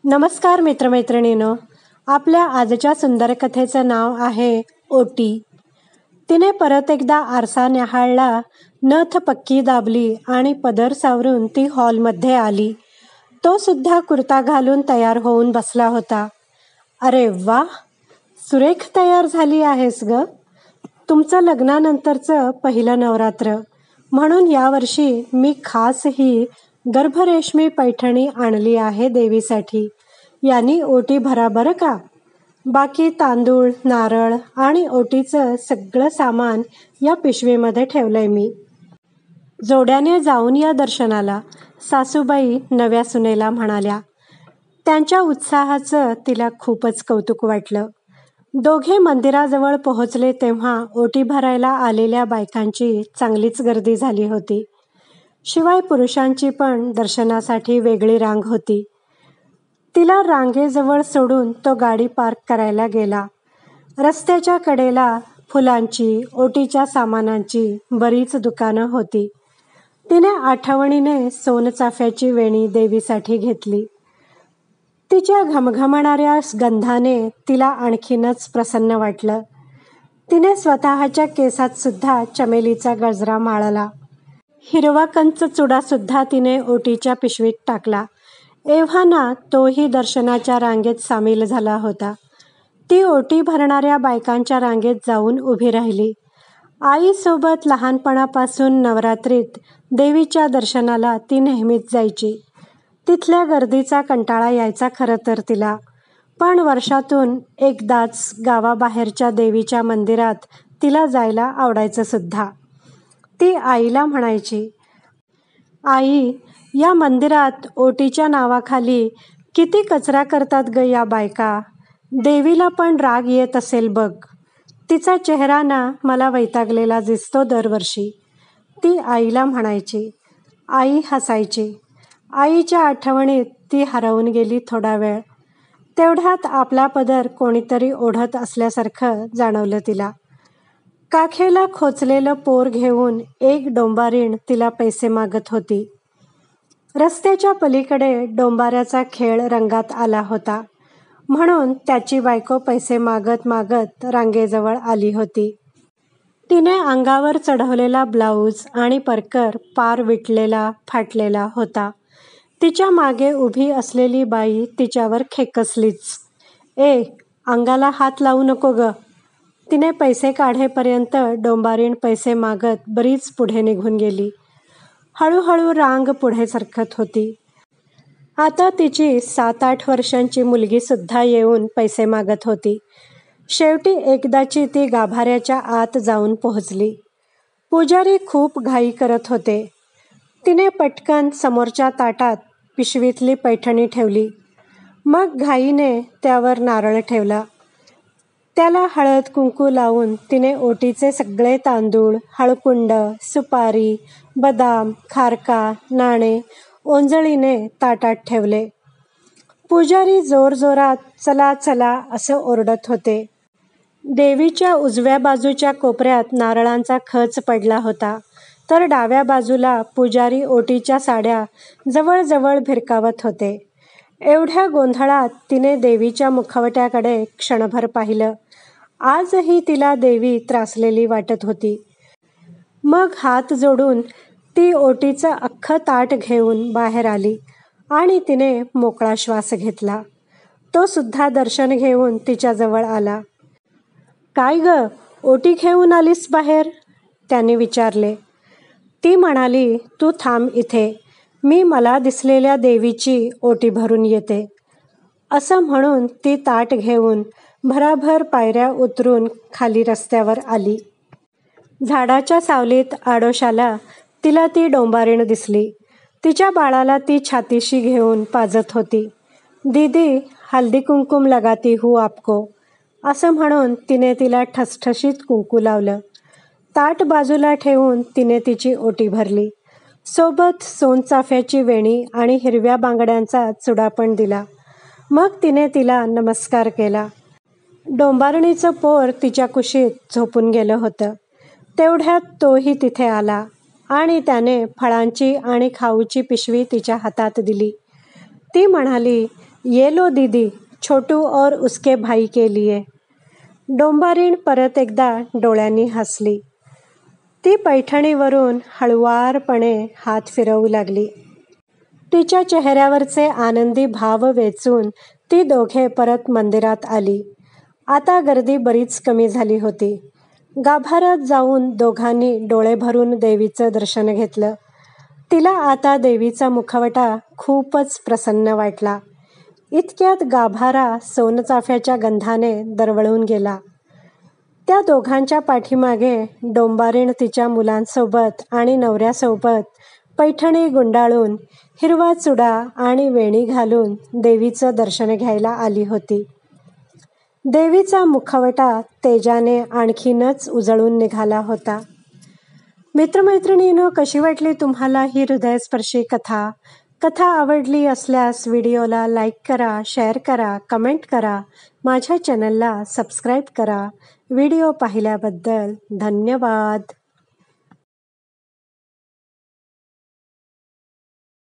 नमस्कार मित्रमैत्रिणींनो, आपल्या आजच्या सुंदर कथेचं नाव आहे ओटी. तिने परत एकदा आरसा न्याहाळला, नथ पक्की दाबली आणि पदर सावरून ती हॉलमध्ये आली. तो सुद्धा कुर्ता घालून तयार होऊन बसला होता. अरे वा, सुरेख तयार झाली आहेस ग. तुमचं लग्नानंतरचं पहिलं नवरात्र म्हणून यावर्षी मी खास ही गर्भरेशमी पैठणी आणली आहे देवीसाठी. यांनी ओटी भरा बरं का. बाकी तांदूळ, नारळ आणि ओटीचं सगळं सामान या पिशवीमध्ये ठेवलंय मी. जोड्याने जाऊन या दर्शनाला, सासूबाई नव्या सुनेला म्हणाल्या. त्यांच्या उत्साहाचं तिला खूपच कौतुक वाटलं. दोघे मंदिराजवळ पोहोचले तेव्हा ओटी भरायला आलेल्या बायकांची चांगलीच गर्दी झाली होती. शिवाय पुरुषांची पण दर्शनासाठी वेगळी रांग होती. तिला रांगेजवळ सोडून तो गाडी पार्क करायला गेला. रस्त्याच्या कडेला फुलांची, ओटीच्या सामानांची बरीच दुकानं होती. तिने आठवणीने सोनचाफ्याची वेणी देवीसाठी घेतली. तिच्या घमघमणाऱ्या गंधाने तिला आणखीनच प्रसन्न वाटलं. तिने स्वतःच्या केसात सुद्धा चमेलीचा गजरा माळला. हिरवा कंच चुडासुद्धा तिने ओटीच्या पिशवीत टाकला. एव्हाना तोही दर्शनाच्या रांगेत सामील झाला होता. ती ओटी भरणाऱ्या बायकांच्या रांगेत जाऊन उभी राहिली. आईसोबत लहानपणापासून नवरात्रीत देवीच्या दर्शनाला ती नेहमीच जायची. तिथल्या गर्दीचा कंटाळा यायचा खरं तर तिला, पण वर्षातून एकदाच गावाबाहेरच्या देवीच्या मंदिरात तिला जायला आवडायचं सुद्धा. ती आईला म्हणायची, आई, या मंदिरात ओटीच्या नावाखाली किती कचरा करतात ग या बायका. देवीला पण राग येत असेल बघ. तिचा चेहरा ना मला वैतागलेला दिसतो दरवर्षी, ती आईला म्हणायची. आई हसायची. आईच्या आठवणीत ती हरवून गेली थोडा वेळ. तेवढ्यात आपला पदर कोणीतरी ओढत असल्यासारखं जाणवलं तिला. काखेला खोचलेलं पोर घेऊन एक डोंबारीण तिला पैसे मागत होती. रस्त्याच्या पलीकडे डोंबाऱ्याचा खेळ रंगात आला होता म्हणून त्याची बायको पैसे मागत मागत रांगेजवळ आली होती. तिने अंगावर चढवलेला ब्लाऊज आणि परकर पार विटलेला, फाटलेला होता. तिच्या मागे उभी असलेली बाई तिच्यावर खेकसलीच. ए, अंगाला हात लावू नको ग. तिने पैसे काढेपर्यंत डोंबारीण पैसे मागत बरीच पुढे निघून गेली. हळूहळू रांग पुढे सरकत होती. आता तिची 7-8 वर्षांची मुलगी सुद्धा येऊन पैसे मागत होती. शेवटी एकदाची ती गाभाऱ्याच्या आत जाऊन पोहोचली. पुजारी खूप घाई करत होते. तिने पटकन समोरच्या ताटात पिशवीतली पैठणी ठेवली. मग घाईने त्यावर नारळ ठेवला. त्याला हळद कुंकू लावून तिने ओटीचे सगळे तांदूळ, हळकुंड, सुपारी, बदाम, खारका, नाणे ओंजळीने ताटात ठेवले. पुजारी जोरजोरात चला चला असं ओरडत होते. देवीच्या उजव्या बाजूच्या कोपऱ्यात नारळांचा खच पडला होता, तर डाव्या बाजूला पुजारी ओटीच्या साड्या जवळजवळ भिरकावत होते. एवढ्या गोंधळात तिने देवीच्या मुखवट्याकडे क्षणभर पाहिलं. आजही तिला देवी त्रासलेली वाटत होती. मग हात जोडून ती ओटीचं अख्खं ताट घेऊन बाहेर आली आणि तिने मोकळा श्वास घेतला. तो सुद्धा दर्शन घेऊन तिच्याजवळ आला. काय ग, ओटी घेऊन आलीस बाहेर? त्याने विचारले. ती म्हणाली, तू थांब इथे, मी मला दिसलेल्या देवीची ओटी भरून येते. असं म्हणून ती ताट घेऊन भराभर पायऱ्या उतरून खाली रस्त्यावर आली. झाडाच्या सावलीत आडोशाला तिला ती डोंबारीण दिसली. तिच्या बाळाला ती छातीशी घेऊन पाजत होती. दीदी, हल्दी कुंकुम लगाती हूँ आपको, असं म्हणून तिने तिला ठसठशीत कुंकू लावलं. ताट बाजूला ठेवून तिने तिची ओटी भरली. सोबत सोनचाफ्याची वेणी आणि हिरव्या बांगड्यांचा चुडा पण दिला. मग तिने तिला नमस्कार केला. डोंबारणीचं पोर तिच्या कुशीत झोपून गेलं होतं. तेवढ्यात तोही तिथे आला आणि त्याने फळांची आणि खाऊची पिशवी तिच्या हातात दिली. ती म्हणाली, ये लो दीदी, छोटू और उसके भाई के लिए. डोंबारीण परत एकदा डोळ्यांनी हसली. ती पैठणीवरून हळुवारपणे हात फिरवू लागली. तिच्या चेहऱ्यावरचे आनंदी भाव वेचून ती दोघे परत मंदिरात आली. आता गर्दी बरीच कमी झाली होती. गाभाऱ्यात जाऊन दोघांनी डोळे भरून देवीचं दर्शन घेतलं. तिला आता देवीचा मुखवटा खूपच प्रसन्न वाटला. इतक्यात गाभारा सोनचाफ्याच्या गंधाने दरवळून गेला. त्या दोघांच्या पाठीमागे डोंबारीण तिच्या मुलांसोबत आणि नवऱ्यासोबत पैठणी गुंडाळून, हिरवा चुडा आणि वेणी घालून देवीचं दर्शन घ्यायला आली होती. देवीचा मुखवटा तेजाने आणखीनच उजळून निघाला होता. मित्रमैत्रिणींनो, कशी वाटली तुम्हाला ही हृदयस्पर्शी कथा? कथा आवडली असल्यास व्हिडिओला लाईक करा, शेअर करा, कमेंट करा. माझ्या चॅनलला सबस्क्राईब करा. व्हिडिओ पाहिल्याबद्दल धन्यवाद.